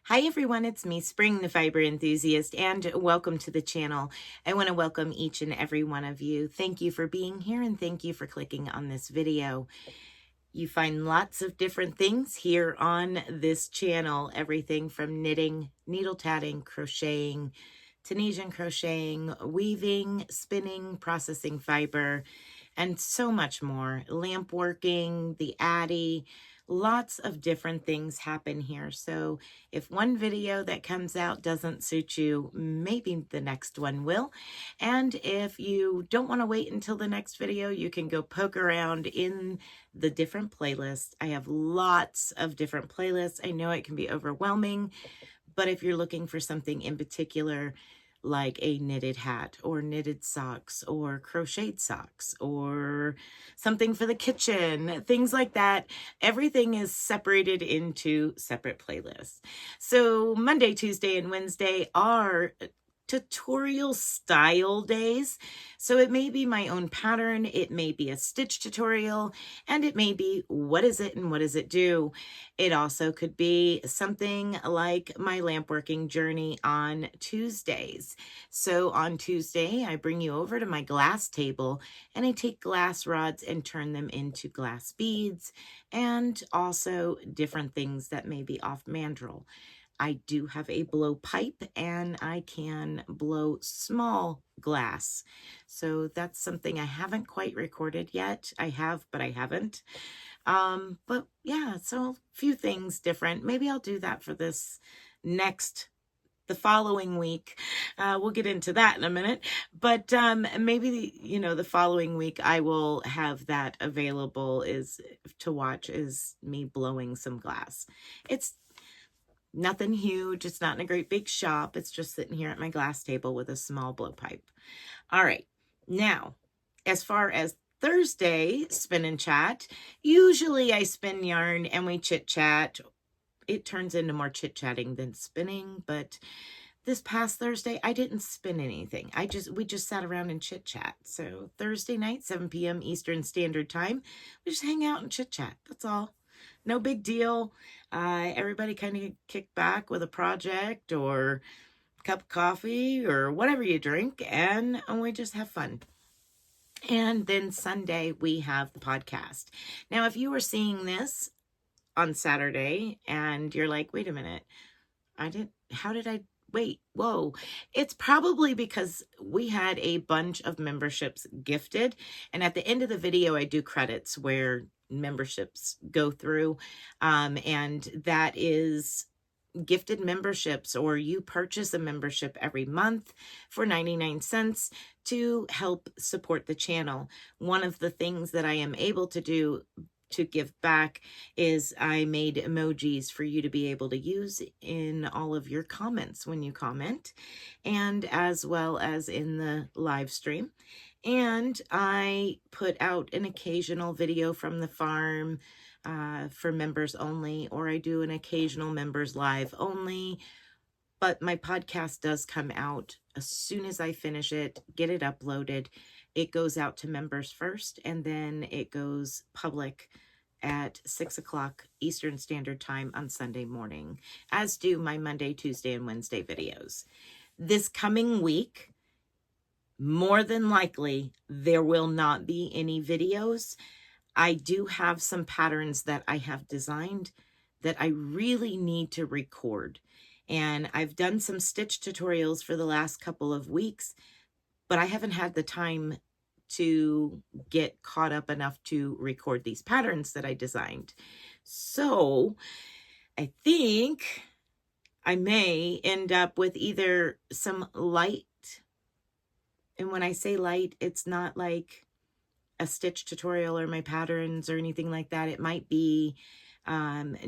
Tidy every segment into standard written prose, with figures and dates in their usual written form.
Hi everyone, it's me, Spring, the fiber enthusiast, and welcome to the channel. I want to welcome each and every one of you. Thank you for being here and thank you for clicking on this video. You find lots of different things here on this channel, everything from knitting, needle tatting, crocheting, Tunisian crocheting, weaving, spinning, processing fiber, and so much more. Lamp working, the Addy, lots of different things happen here. So if one video that comes out doesn't suit you, maybe the next one will. And if you don't want to wait until the next video, you can go poke around in the different playlists. I have lots of different playlists. I know it can be overwhelming, but if you're looking for something in particular, like a knitted hat or knitted socks or crocheted socks or something for the kitchen, things like that, everything is separated into separate playlists. So Monday, Tuesday, and Wednesday are tutorial style days. So it may be my own pattern, it may be a stitch tutorial, and it may be what is it and what does it do. It also could be something like my lamp working journey on Tuesdays. So on Tuesday, I bring you over to my glass table and I take glass rods and turn them into glass beads and also different things that may be off mandrel. I do have a blow pipe and I can blow small glass. So that's something I haven't quite recorded yet. I have, but I haven't. But yeah, so a few things different. Maybe I'll do that for the following week. We'll get into that in a minute, but maybe, the following week I will have that available to watch is me blowing some glass. It's nothing huge. It's not in a great big shop. It's just sitting here at my glass table with a small blowpipe. All right. Now, as far as Thursday spin and chat, usually I spin yarn and we chit chat. It turns into more chit chatting than spinning, but this past Thursday, I didn't spin anything. We just sat around and chit chat. So Thursday night, 7 p.m. Eastern Standard Time, we just hang out and chit chat. That's all. No big deal. Everybody kind of kick back with a project or a cup of coffee or whatever you drink, and we just have fun. And then Sunday, we have the podcast. Now, if you were seeing this on Saturday and you're like, wait a minute, wait, whoa. It's probably because we had a bunch of memberships gifted. And at the end of the video, I do credits where memberships go through. And that is gifted memberships, or you purchase a membership every month for 99 cents to help support the channel. One of the things that I am able to do to give back is I made emojis for you to be able to use in all of your comments when you comment, and as well as in the live stream. And I put out an occasional video from the farm for members only, or I do an occasional members live only. But my podcast does come out as soon as I finish it, get it uploaded. It goes out to members first, and then it goes public at 6 o'clock Eastern Standard Time on Sunday morning, as do my Monday, Tuesday, and Wednesday videos. This coming week, more than likely, there will not be any videos. I do have some patterns that I have designed that I really need to record. And I've done some stitch tutorials for the last couple of weeks, but I haven't had the time to get caught up enough to record these patterns that I designed. So I think I may end up with either some light, and when I say light, it's not like a stitch tutorial or my patterns or anything like that. It might be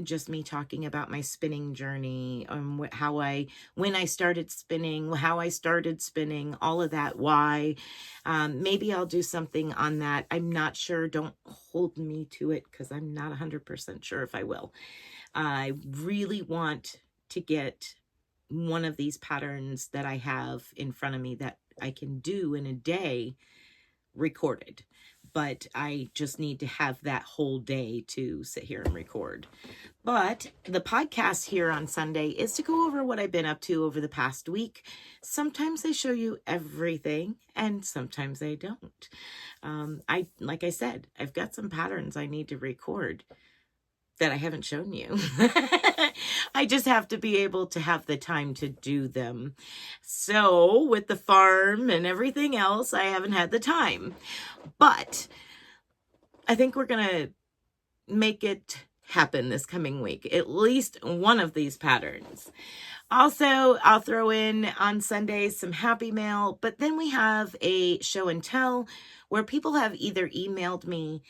just me talking about my spinning journey, when I started spinning, how I started spinning, all of that, why. Maybe I'll do something on that. I'm not sure. Don't hold me to it because I'm not 100% sure if I will. I really want to get one of these patterns that I have in front of me that I can do in a day recorded, but I just need to have that whole day to sit here and record. But the podcast here on Sunday is to go over what I've been up to over the past week. Sometimes I show you everything and sometimes I don't. Like I said, I've got some patterns I need to record that I haven't shown you. I just have to be able to have the time to do them. So with the farm and everything else, I haven't had the time. But I think we're going to make it happen this coming week, at least one of these patterns. Also, I'll throw in on Sundays some happy mail, but then we have a show and tell where people have either emailed me,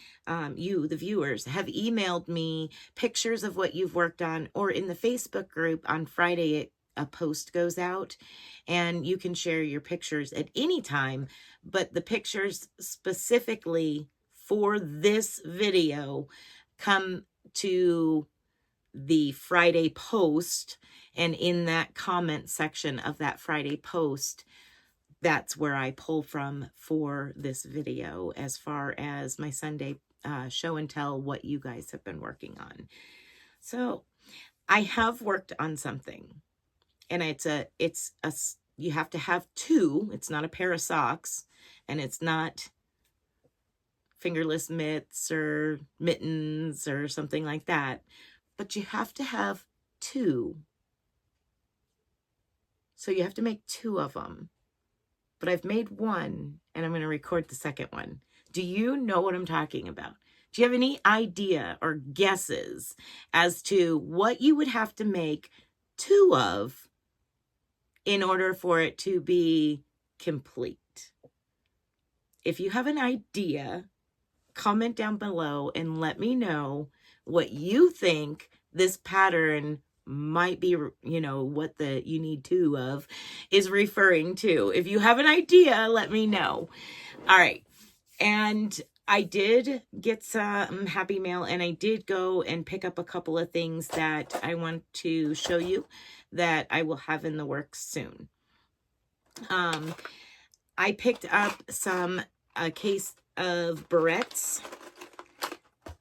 you, the viewers, have emailed me pictures of what you've worked on, or in the Facebook group on Friday, a post goes out and you can share your pictures at any time, but the pictures specifically for this video come to the Friday post, and in that comment section of that Friday post, that's where I pull from for this video as far as my Sunday show and tell what you guys have been working on. So I have worked on something, and you have to have two. It's not a pair of socks, and it's not fingerless mitts or mittens or something like that, but you have to have two. So you have to make two of them, but I've made one and I'm going to record the second one. Do you know what I'm talking about? Do you have any idea or guesses as to what you would have to make two of in order for it to be complete? If you have an idea, comment down below and let me know what you think this pattern might be, what you need two of is referring to. If you have an idea, let me know. All right. And I did get some happy mail, and I did go and pick up a couple of things that I want to show you that I will have in the works soon. I picked up a case of barrettes.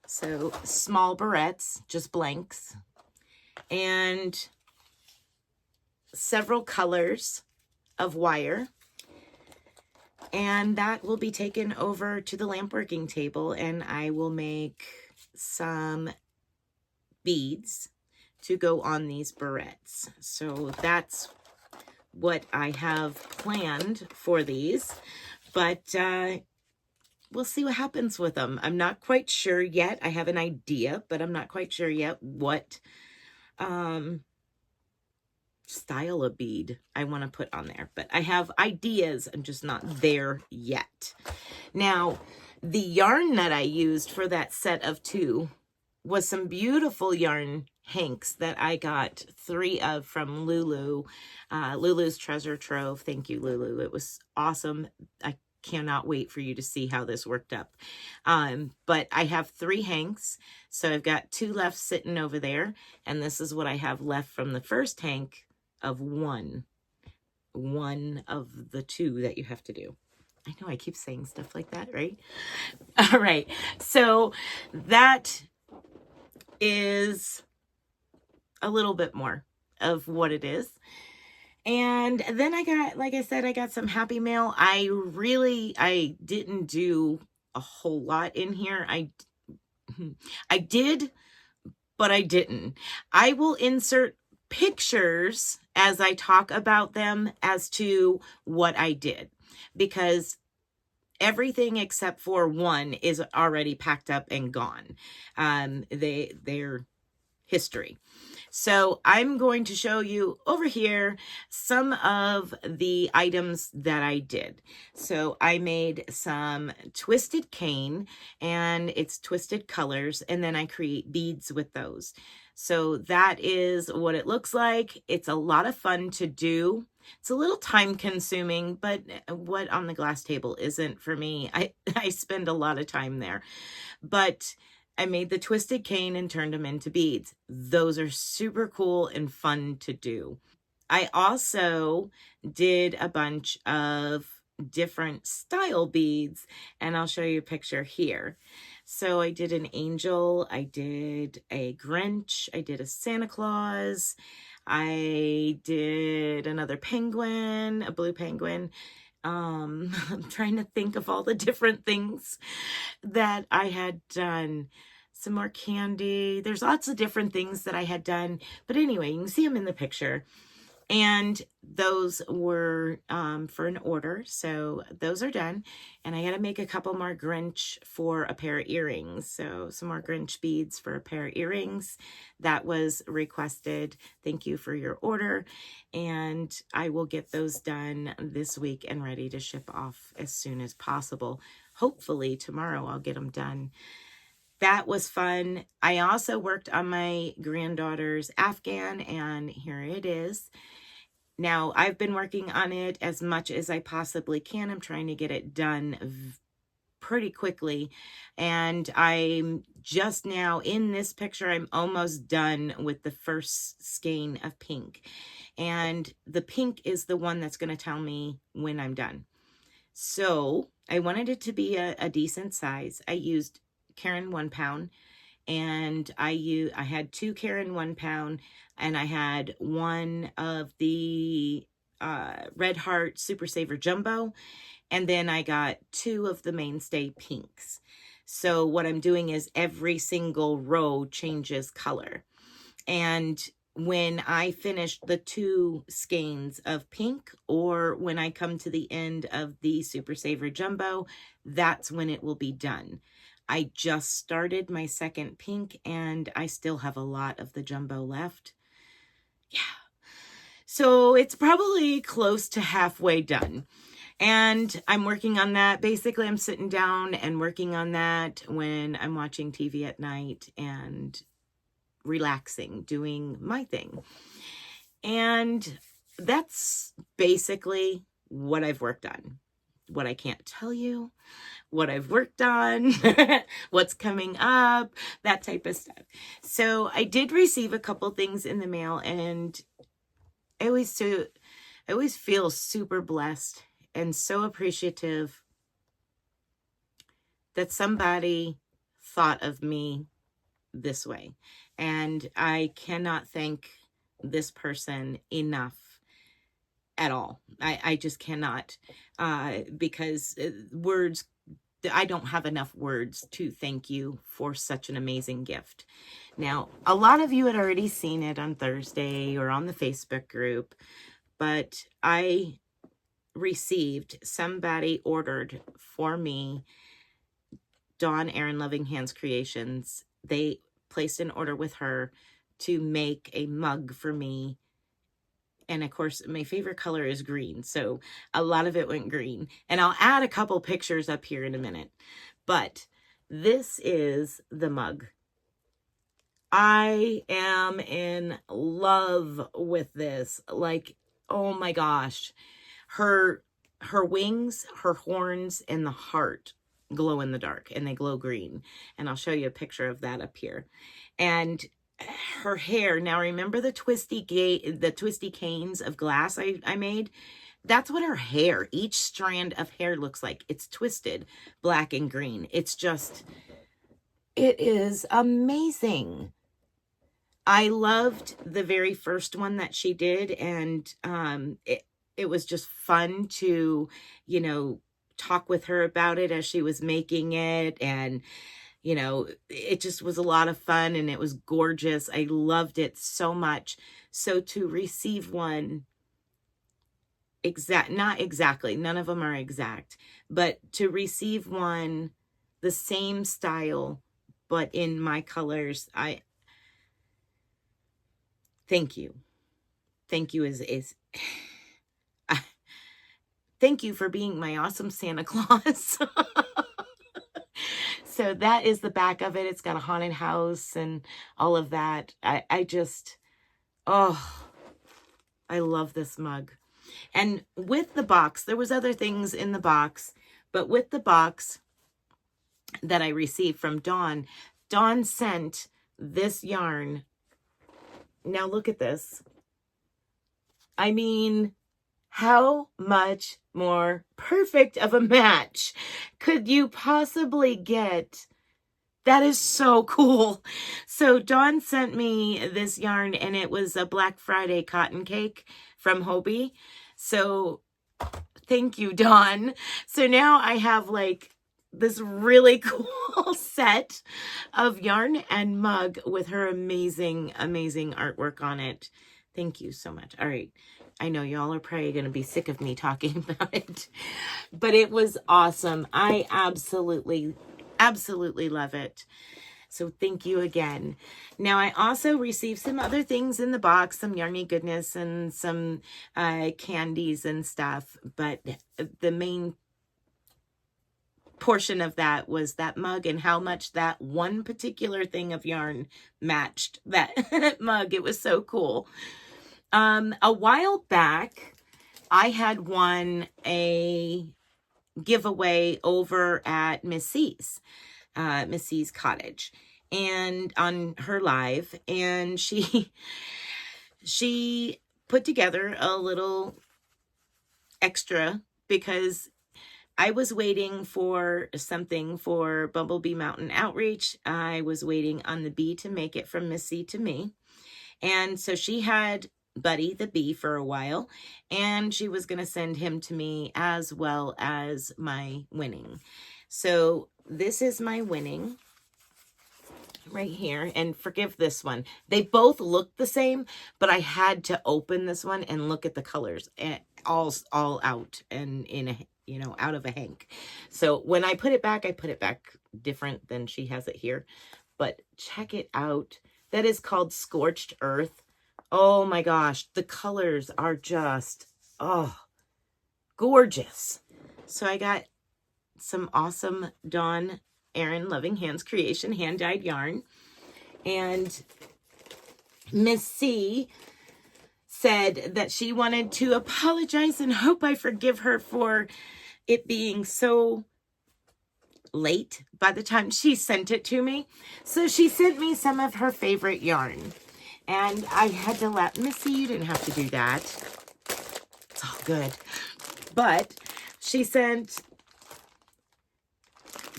So small barrettes, just blanks, and several colors of wire. And that will be taken over to the lamp working table, and I will make some beads to go on these barrettes. So that's what I have planned for these, but we'll see what happens with them. I'm not quite sure yet. I have an idea, but I'm not quite sure yet what style of bead I want to put on there. But I have ideas. I'm just not there yet. Now, the yarn that I used for that set of two was some beautiful yarn hanks that I got 3 of from Lulu. Lulu's Treasure Trove. Thank you, Lulu. It was awesome. I cannot wait for you to see how this worked up. But I have 3 hanks, so I've got 2 left sitting over there, and this is what I have left from the first hank of one of the 2 that you have to do. I know I keep saying stuff like that, right? All right, so that is a little bit more of what it is. And then I got, like I said, I got some happy mail. I didn't do a whole lot in here. I did, but I didn't. I will insert pictures as I talk about them as to what I did, because everything except for one is already packed up and gone. They're history. So I'm going to show you over here some of the items that I did. So I made some twisted cane, and it's twisted colors, and then I create beads with those. So that is what it looks like. It's a lot of fun to do. It's a little time consuming, but what on the glass table isn't for me. I spend a lot of time there. But I made the twisted cane and turned them into beads. Those are super cool and fun to do. I also did a bunch of different style beads, and I'll show you a picture here. So I did an angel, I did a Grinch, I did a Santa Claus, I did another penguin, a blue penguin. I'm trying to think of all the different things that I had done. Some more candy. There's lots of different things that I had done. But anyway, you can see them in the picture. And those were for an order. So those are done. And I got to make a couple more Grinch for a pair of earrings. So some more Grinch beads for a pair of earrings. That was requested. Thank you for your order. And I will get those done this week and ready to ship off as soon as possible. Hopefully tomorrow I'll get them done. That was fun. I also worked on my granddaughter's Afghan, and here it is. Now, I've been working on it as much as I possibly can. I'm trying to get it done pretty quickly. And I'm just now in this picture, I'm almost done with the first skein of pink. And the pink is the one that's going to tell me when I'm done. So I wanted it to be a decent size. I used Caron 1 pound, and I had 2 Caron 1 pound, and I had one of the Red Heart Super Saver Jumbo, and then I got 2 of the Mainstay Pinks. So what I'm doing is every single row changes color. And when I finish the 2 skeins of pink, or when I come to the end of the Super Saver Jumbo, that's when it will be done. I just started my second pink, and I still have a lot of the jumbo left. Yeah. So it's probably close to halfway done. And I'm working on that. Basically, I'm sitting down and working on that when I'm watching TV at night and relaxing, doing my thing. And that's basically what I've worked on. What I can't tell you, what I've worked on, what's coming up, that type of stuff. So I did receive a couple things in the mail, and I always feel super blessed and so appreciative that somebody thought of me this way. And I cannot thank this person enough at all. I just cannot, because words, I don't have enough words to thank you for such an amazing gift. Now, a lot of you had already seen it on Thursday or on the Facebook group, but I received, somebody ordered for me, Dawn Erin Loving Hands Creations. They placed an order with her to make a mug for me. And of course, my favorite color is green. So a lot of it went green. And I'll add a couple pictures up here in a minute. But this is the mug. I am in love with this. Like, oh my gosh. Her wings, her horns, and the heart glow in the dark. And they glow green. And I'll show you a picture of that up here. And her hair, now remember the twisty canes of glass I made? That's what her hair, each strand of hair looks like. It's twisted black and green. It's just, it is amazing. I loved the very first one that she did, and it was just fun to, you know, talk with her about it as she was making it, and you know, it just was a lot of fun, and it was gorgeous. I loved it so much. So to receive one not exactly, none of them are exact, but to receive one the same style, but in my colors, thank you. Thank you thank you for being my awesome Santa Claus. So that is the back of it. It's got a haunted house and all of that. I just, oh, I love this mug. And with the box, there was other things in the box, but with the box that I received from Dawn, Dawn sent this yarn. Now look at this. I mean, how much more perfect of a match could you possibly get That is so cool. So Dawn sent me this yarn, and it was a Black Friday cotton cake from Hobie. So thank you, Dawn. So now I have like this really cool set of yarn and mug with her amazing, amazing artwork on it. Thank you so much. All right. I know y'all are probably going to be sick of me talking about it, but it was awesome. I absolutely love it. So thank you again. Now, I also received some other things in the box, some yarny goodness and some candies and stuff. But the main portion of that was that mug and how much that one particular thing of yarn matched that mug. It was so cool. A while back, I had won a giveaway over at Miss C's cottage, and on her live, and she put together a little extra because I was waiting for something for Bumblebee Mountain outreach. I was waiting on the bee to make it from Miss C to me, and so she had Buddy the bee for a while, and she was going to send him to me as well as my winning. So this is my winning right here, and forgive this one. They both look the same, but I had to open this one and look at the colors and all out and in a, you know, out of a hank. So when I put it back different than she has it here. But check it out. That is called Scorched Earth. Oh my gosh, the colors are just, oh, gorgeous. So I got some awesome Dawn Erin Loving Hands Creation hand-dyed yarn. And Miss C said that she wanted to apologize and hope I forgive her for it being so late by the time she sent it to me. So she sent me some of her favorite yarn. And I had to let Missy, you didn't have to do that. It's all good. But she sent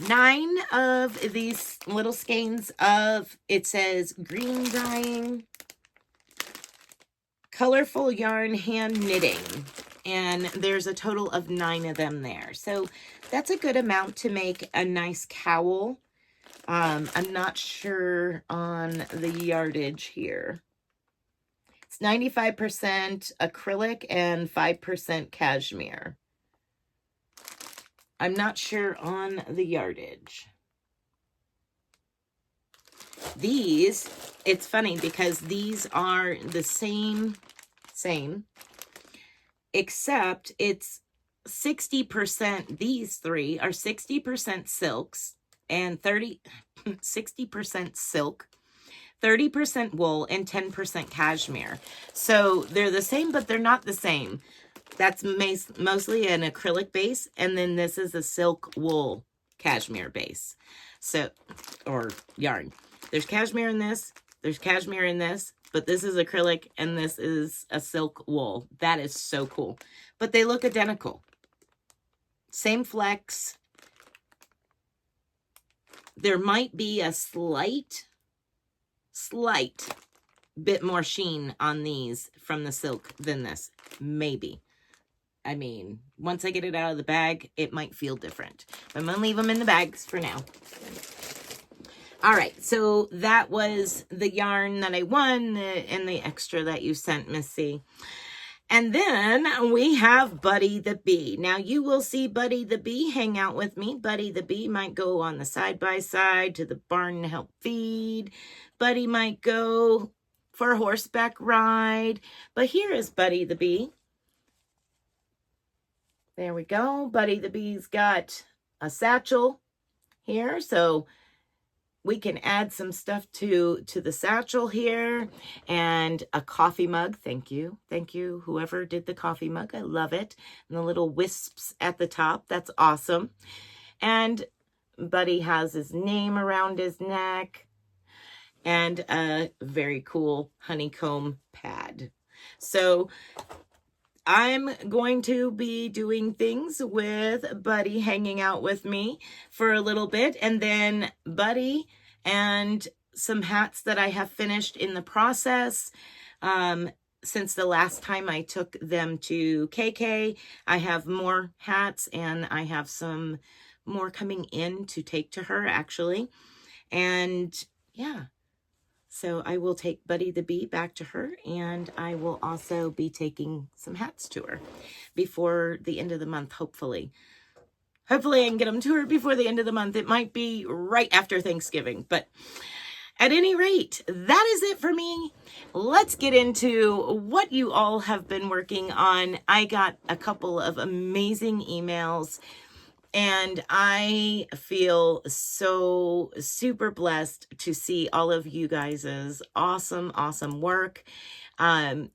9 of these little skeins of, it says green dyeing, colorful yarn hand knitting. And there's a total of 9 of them there. So that's a good amount to make a nice cowl. I'm not sure on the yardage here. It's 95% acrylic and 5% cashmere. I'm not sure on the yardage. These, it's funny because these are the same, except it's 60%, these 3 are 60% silks and 60% silk, 30% wool, and 10% cashmere. So they're the same, but they're not the same. That's mostly an acrylic base, and then this is a silk wool cashmere base. So, or yarn. There's cashmere in this, there's cashmere in this, but this is acrylic, and this is a silk wool. That is so cool. But they look identical. Same flex. There might be a slight bit more sheen on these from the silk than this. Maybe. I mean, once I get it out of the bag, it might feel different. I'm going to leave them in the bags for now. All right, so that was the yarn that I won and the extra that you sent, Missy. And then we have Buddy the Bee. Now, you will see Buddy the Bee hang out with me. Buddy the Bee might go on the side-by-side to the barn to help feed. Buddy might go for a horseback ride. But here is Buddy the Bee. There we go. Buddy the Bee's got a satchel here, so we can add some stuff to the satchel here, and a coffee mug. Thank you. Thank you, whoever did the coffee mug. I love it. And the little wisps at the top. That's awesome. And Buddy has his name around his neck and a very cool honeycomb pad. So I'm going to be doing things with Buddy hanging out with me for a little bit, and then Buddy and some hats that I have finished in the process. Since the last time I took them to KK, I have more hats, and I have some more coming in to take to her, actually. And yeah, so I will take Buddy the Bee back to her, and I will also be taking some hats to her before the end of the month, hopefully. Hopefully I can get them to her before the end of the month. It might be right after Thanksgiving, but at any rate, that is it for me. Let's get into what you all have been working on. I got a couple of amazing emails, and I feel so super blessed to see all of you guys' awesome work.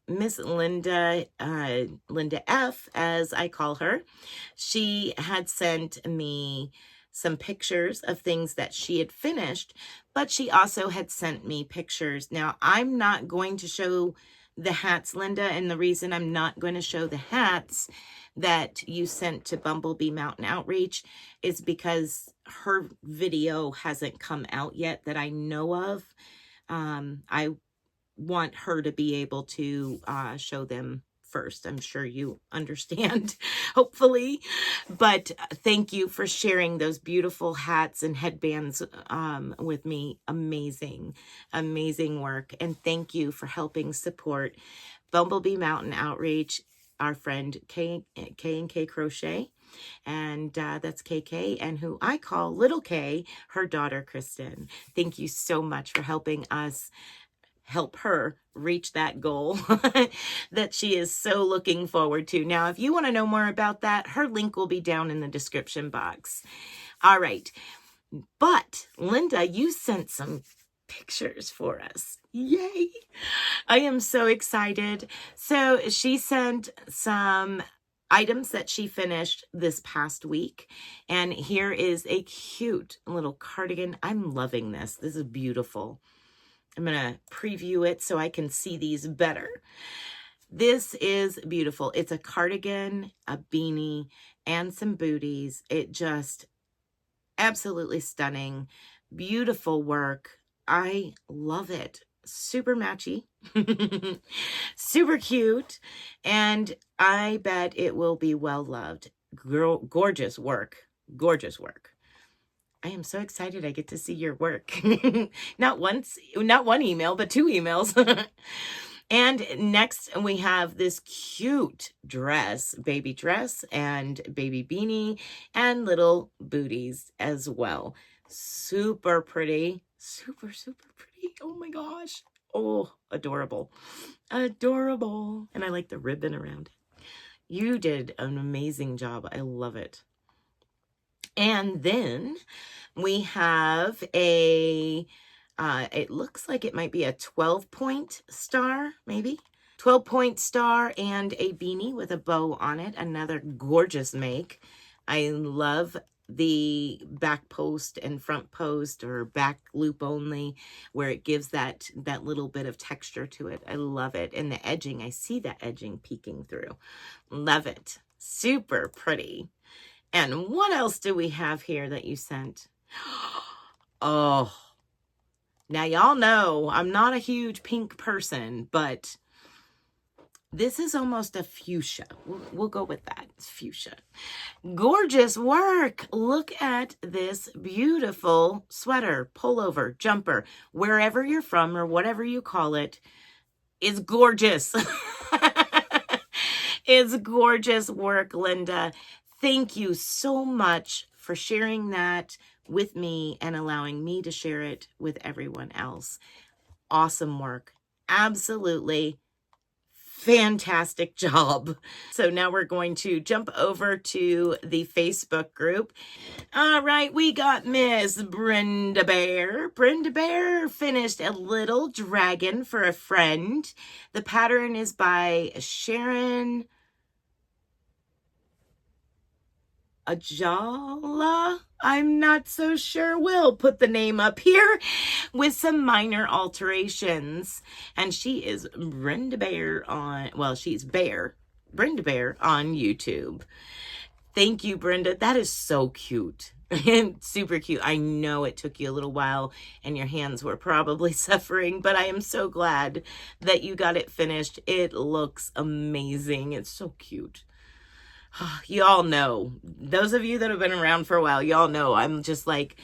Miss Linda, Linda F, as I call her, she had sent me some pictures of things that she had finished, but she also had sent me pictures. Now, I'm not going to show the hats, Linda, and the reason I'm not going to show the hats that you sent to Bumblebee Mountain Outreach is because her video hasn't come out yet that I know of. I want her to be able to show them first. I'm sure you understand, hopefully. But thank you for sharing those beautiful hats and headbands with me. Amazing work. And thank you for helping support Bumblebee Mountain Outreach, our friend K&K Crochet. And that's KK, and who I call Little K, her daughter, Kristen. Thank you so much for helping us help her reach that goal that she is so looking forward to. Now, if you want to know more about that, her link will be down in the description box. All right. But Linda, you sent some pictures for us. Yay. I am so excited. So she sent some items that she finished this past week. And here is a cute little cardigan. I'm loving this. This is beautiful. I'm going to preview it so I can see these better. This is beautiful. It's a cardigan, a beanie, and some booties. It just absolutely stunning. Beautiful work. I love it. Super matchy. Super cute. And I bet it will be well loved. Gorgeous work. Gorgeous work. I am so excited I get to see your work. Not one email, but 2 emails. And next we have this cute dress, baby dress and baby beanie and little booties as well. Super pretty. Super pretty. Oh my gosh. Oh, adorable. Adorable. And I like the ribbon around it. You did an amazing job. I love it. And then we have a, it looks like it might be a 12-point star, maybe. 12-point star and a beanie with a bow on it. Another gorgeous make. I love the back post and front post, or back loop only, where it gives that little bit of texture to it. I love it. And the edging, I see that edging peeking through. Love it. Super pretty. And what else do we have here that you sent? Oh, now y'all know I'm not a huge pink person, but this is almost a fuchsia. We'll go with that. It's fuchsia. Gorgeous work. Look at this beautiful sweater, pullover, jumper, wherever you're from or whatever you call it, is gorgeous. It's gorgeous work, Linda. Thank you so much for sharing that with me and allowing me to share it with everyone else. Awesome work. Absolutely fantastic job. So now we're going to jump over to the Facebook group. All right, we got Miss Brenda Bear. Brenda Bear finished a little dragon for a friend. The pattern is by Sharon Ajala. I'm not so sure. We'll put the name up here with some minor alterations. And she is Brenda Bear on, well, she's Bear, Brenda Bear on YouTube. Thank you, Brenda. That is so cute and super cute. I know it took you a little while and your hands were probably suffering, but I am so glad that you got it finished. It looks amazing. It's so cute. You all know, those of you that have been around for a while, y'all know I'm just like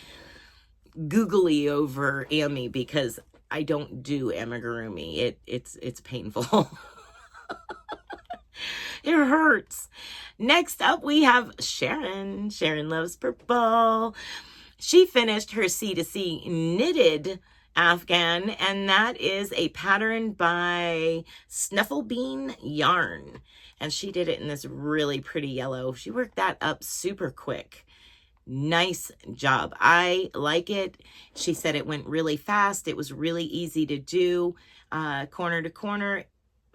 googly over Ami because I don't do amigurumi. It's painful. It hurts. Next up, we have Sharon. Sharon loves purple. She finished her C2C knitted Afghan, and that is a pattern by Snufflebean Yarn. And she did it in this really pretty yellow. She worked that up super quick. Nice job. I like it. She said it went really fast. It was really easy to do, corner to corner.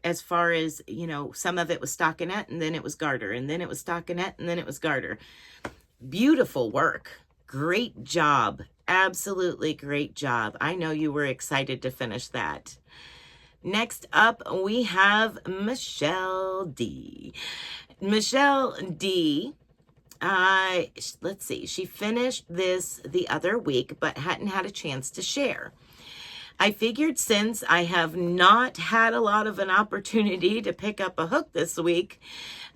As far as, you know, some of it was stockinette and then it was garter and then it was stockinette and then it was garter. Beautiful work. Great job. Absolutely great job. I know you were excited to finish that. Next up, we have Michelle D. Michelle D, let's see, she finished this the other week, but hadn't had a chance to share. I figured since I have not had a lot of an opportunity to pick up a hook this week,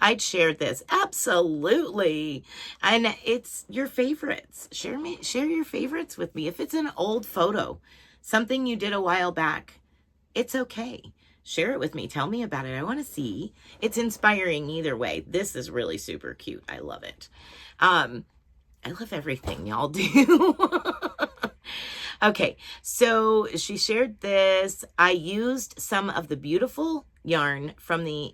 I'd share this. Absolutely. And it's your favorites. Share your favorites with me. If it's an old photo, something you did a while back, it's okay. Share it with me. Tell me about it. I want to see. It's inspiring either way. This is really super cute. I love it. I love everything y'all do. Okay, so she shared this. I used some of the beautiful yarn from the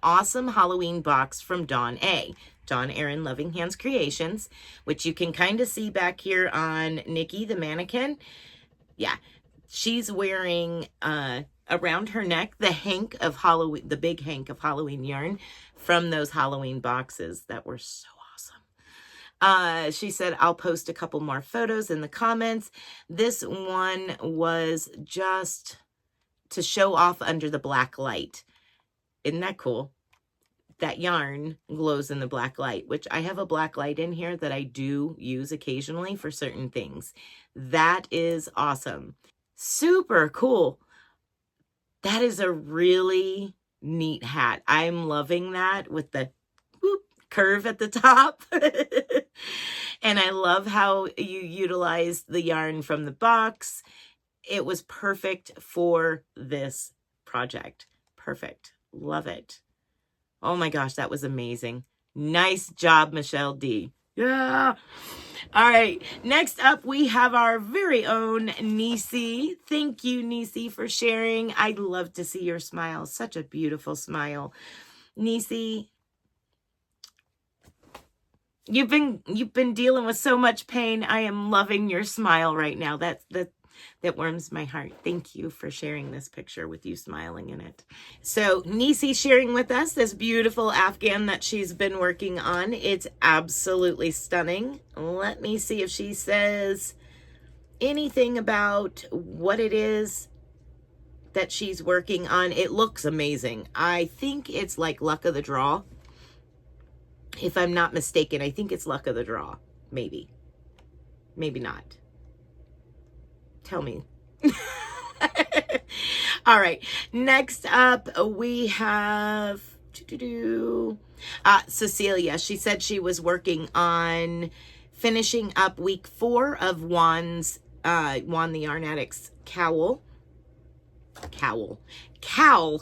awesome Halloween box from Dawn A. Dawn Erin Loving Hands Creations, which you can kind of see back here on Nikki the mannequin. Yeah, she's wearing around her neck the hank of Halloween, the big hank of Halloween yarn from those Halloween boxes that were so she said, I'll post a couple more photos in the comments. This one was just to show off under the black light. Isn't that cool? That yarn glows in the black light, which I have a black light in here that I do use occasionally for certain things. That is awesome. Super cool. That is a really neat hat. I'm loving that with the curve at the top. And I love how you utilize the yarn from the box. It was perfect for this project. Perfect. Love it. Oh my gosh, that was amazing. Nice job, Michelle D. Yeah. All right. Next up, we have our very own Nisi. Thank you, Nisi, for sharing. I love to see your smile. Such a beautiful smile. Nisi, you've been dealing with so much pain. I am loving your smile right now. That warms my heart. Thank you for sharing this picture with you smiling in it. So Nisi sharing with us this beautiful Afghan that she's been working on. It's absolutely stunning. Let me see if she says anything about what it is that she's working on. It looks amazing. I think it's like luck of the draw. If I'm not mistaken, I think it's luck of the draw. Maybe. Maybe not. Tell me. All right. Next up, we have Cecilia. She said she was working on finishing up week 4 of Juan the Yarn Addict's cowl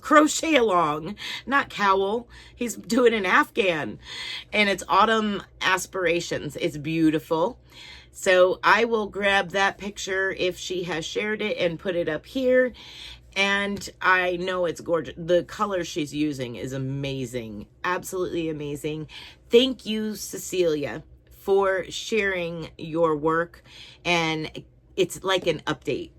crochet along, not cowl. He's doing an Afghan, and it's Autumn Aspirations. It's beautiful. So I will grab that picture if she has shared it and put it up here. And I know it's gorgeous. The color she's using is amazing. Absolutely amazing. Thank you, Cecilia, for sharing your work. And it's like an update.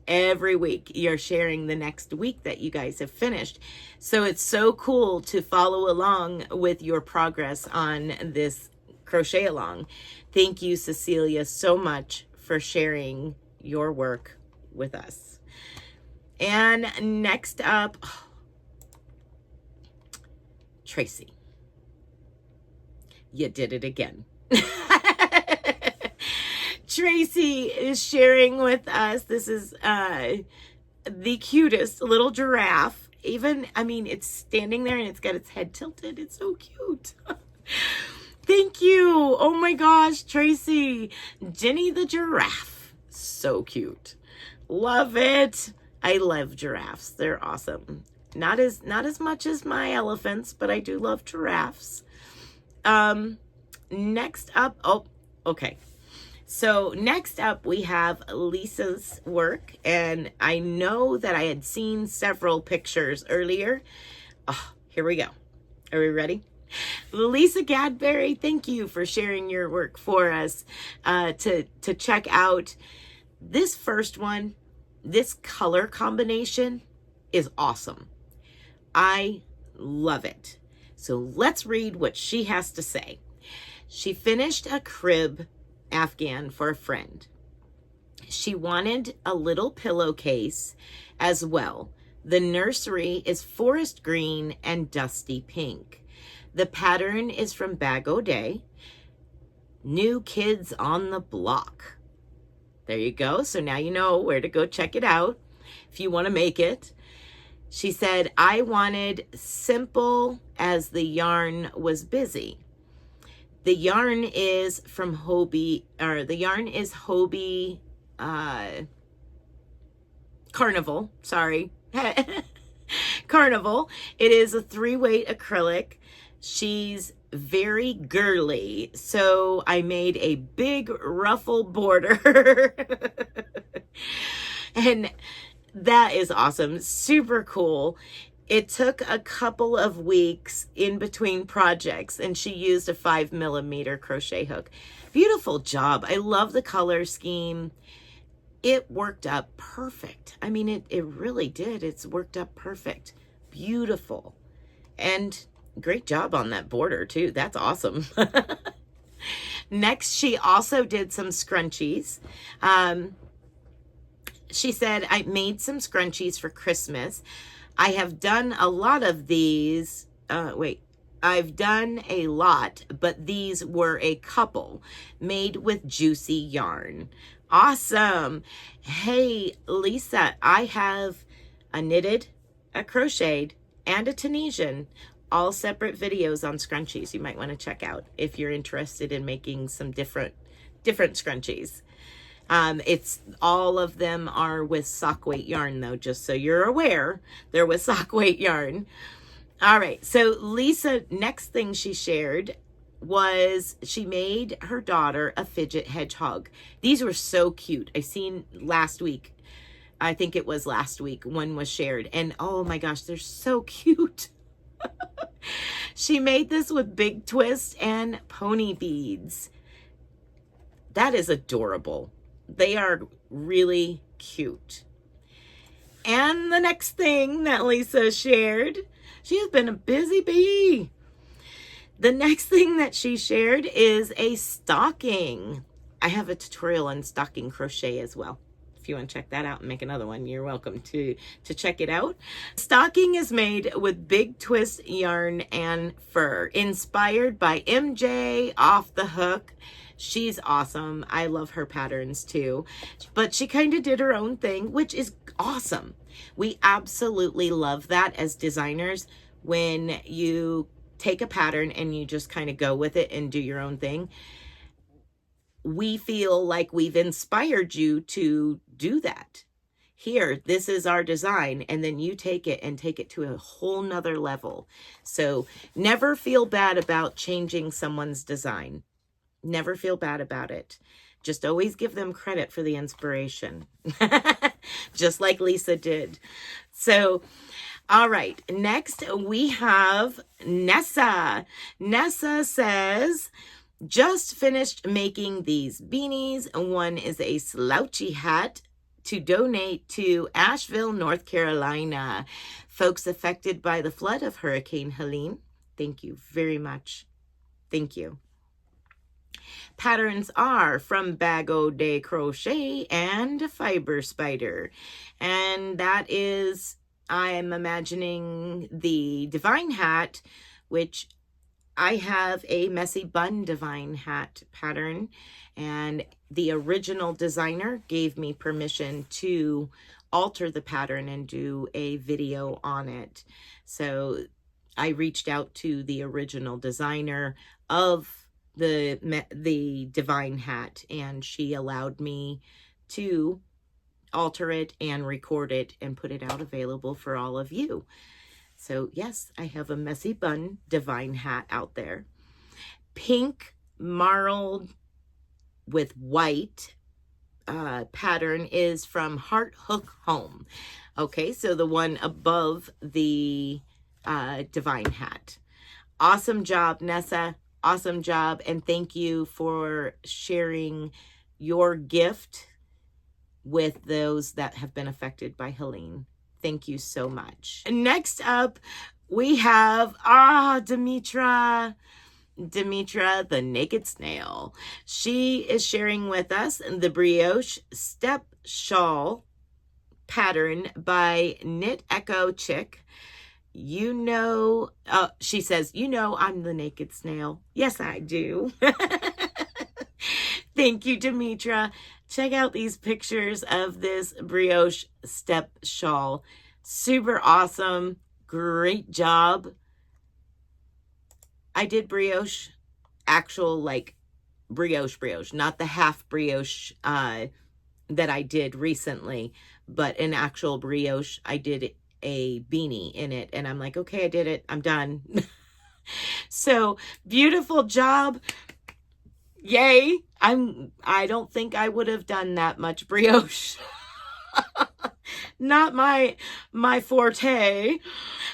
Every week you're sharing the next week that you guys have finished. So it's so cool to follow along with your progress on this crochet along. Thank you, Cecilia, so much for sharing your work with us. And next up, Tracy. You did it again. Tracy is sharing with us. This is the cutest little giraffe. Even, I mean, it's standing there and it's got its head tilted. It's so cute. Thank you. Oh my gosh, Tracy. Jenny the giraffe. So cute. Love it. I love giraffes. They're awesome. Not as much as my elephants, but I do love giraffes. Next up, oh, okay. So next up we have Lisa's work, and I know that I had seen several pictures earlier. Oh, here we go. Are we ready? Lisa Gadberry, thank you for sharing your work for us to check out. This first one, this color combination is awesome. I love it. So let's read what she has to say. She finished a crib Afghan for a friend. She wanted a little pillowcase as well. The nursery is forest green and dusty pink. The pattern is from Bag O' Day. New Kids on the Block. There you go. So now you know where to go check it out if you want to make it. She said, I wanted simple as the yarn was busy. The yarn is from Hobie, or the yarn is Hobie Carnival. Sorry. Carnival. It is a 3-weight acrylic. She's very girly, so I made a big ruffle border. And that is awesome. Super cool. It took a couple of weeks in between projects, and she used a 5mm crochet hook. Beautiful job. I love the color scheme. It worked up perfect. I mean, it really did. It's worked up perfect. Beautiful. And great job on that border too. That's awesome. Next, she also did some scrunchies. She said, I made some scrunchies for Christmas. I have done a lot of these. I've done a lot, but these were a couple made with juicy yarn. Awesome. Hey, Lisa, I have a knitted, a crocheted, and a Tunisian, all separate videos on scrunchies you might want to check out if you're interested in making some different scrunchies. It's all of them are with sock weight yarn though, just so you're aware, they're with sock weight yarn. All right, so Lisa, next thing she shared was she made her daughter a fidget hedgehog. These were so cute. I seen last week, I think it was last week, one was shared, and oh my gosh, they're so cute. She made this with big twists and pony beads. That is adorable. They are really cute. And the next thing that Lisa shared, she has been a busy bee. The next thing that she shared is a stocking. I have a tutorial on stocking crochet as well. If you want to check that out and make another one, you're welcome to check it out. Stocking is made with big twist yarn and fur, inspired by MJ Off the Hook. She's awesome. I love her patterns too. But she kind of did her own thing, which is awesome. We absolutely love that as designers, when you take a pattern and you just kind of go with it and do your own thing. We feel like we've inspired you to do that. Here, this is our design, and then you take it and take it to a whole nother level. So never feel bad about changing someone's design. Never feel bad about it. Just always give them credit for the inspiration. Just like Lisa did. So, all right. Next, we have Nessa. Nessa says, just finished making these beanies. One is a slouchy hat to donate to Asheville, North Carolina. Folks affected by the flood of Hurricane Helene. Thank you very much. Thank you. Patterns are from Bag O' Day Crochet and Fiber Spider. And that is, I'm imagining, the Divine Hat, which I have a messy bun divine hat pattern, and the original designer gave me permission to alter the pattern and do a video on it. So I reached out to the original designer of the divine hat, and she allowed me to alter it and record it and put it out available for all of you. So yes, I have a messy bun divine hat out there. Pink marled with white pattern is from Heart Hook Home. Okay, so the one above the divine hat. Awesome job, Nessa. Awesome job. And thank you for sharing your gift with those that have been affected by Helene. Thank you so much. Next up, we have, Demetra, the Naked Snail. She is sharing with us the Brioche Step Shawl pattern by Knit Echo Chick. You know, she says, you know, I'm the Naked Snail. Yes, I do. Thank you, Demetra. Check out these pictures of this brioche step shawl. Super awesome. Great job. I did brioche, actual like brioche, not the half brioche that I did recently, but an actual brioche. I did a beanie in it, and I'm like, okay, I did it. I'm done. So beautiful job. Yay. I don't think I would have done that much brioche. Not my forte,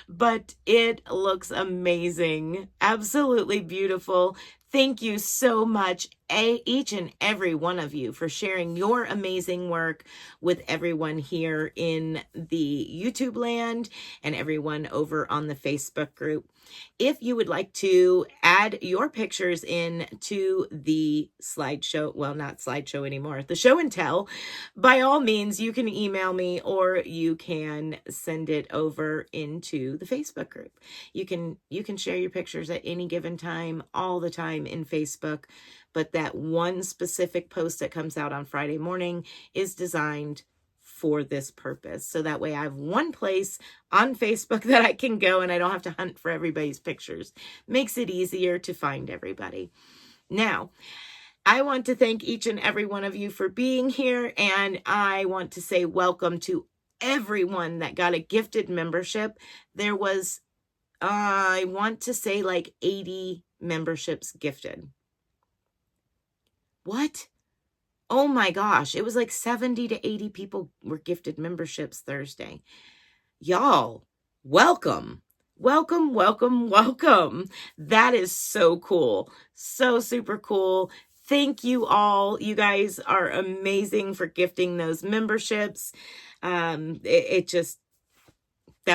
but it looks amazing. Absolutely beautiful. Thank you so much, each and every one of you, for sharing your amazing work with everyone here in the YouTube land and everyone over on the Facebook group. If you would like to add your pictures into the slideshow, well, not slideshow anymore, the show and tell, by all means, you can email me or you can send it over into the Facebook group. You can share your pictures at any given time, all the time in Facebook, but that one specific post that comes out on Friday morning is designed for this purpose. So that way I have one place on Facebook that I can go and I don't have to hunt for everybody's pictures. Makes it easier to find everybody. Now, I want to thank each and every one of you for being here, and I want to say welcome to everyone that got a gifted membership. There was, I want to say like 80 memberships gifted. What? Oh my gosh, it was like 70 to 80 people were gifted memberships Thursday. Y'all, welcome. Welcome, welcome, welcome. That is so cool. So super cool. Thank you all. You guys are amazing for gifting those memberships. That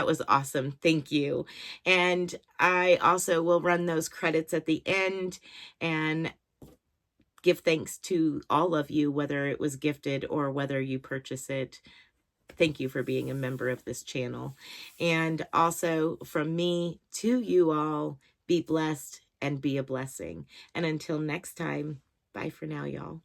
was awesome. Thank you. And I also will run those credits at the end and give thanks to all of you, whether it was gifted or whether you purchase it. Thank you for being a member of this channel. And also from me to you all, be blessed and be a blessing. And until next time, bye for now, y'all.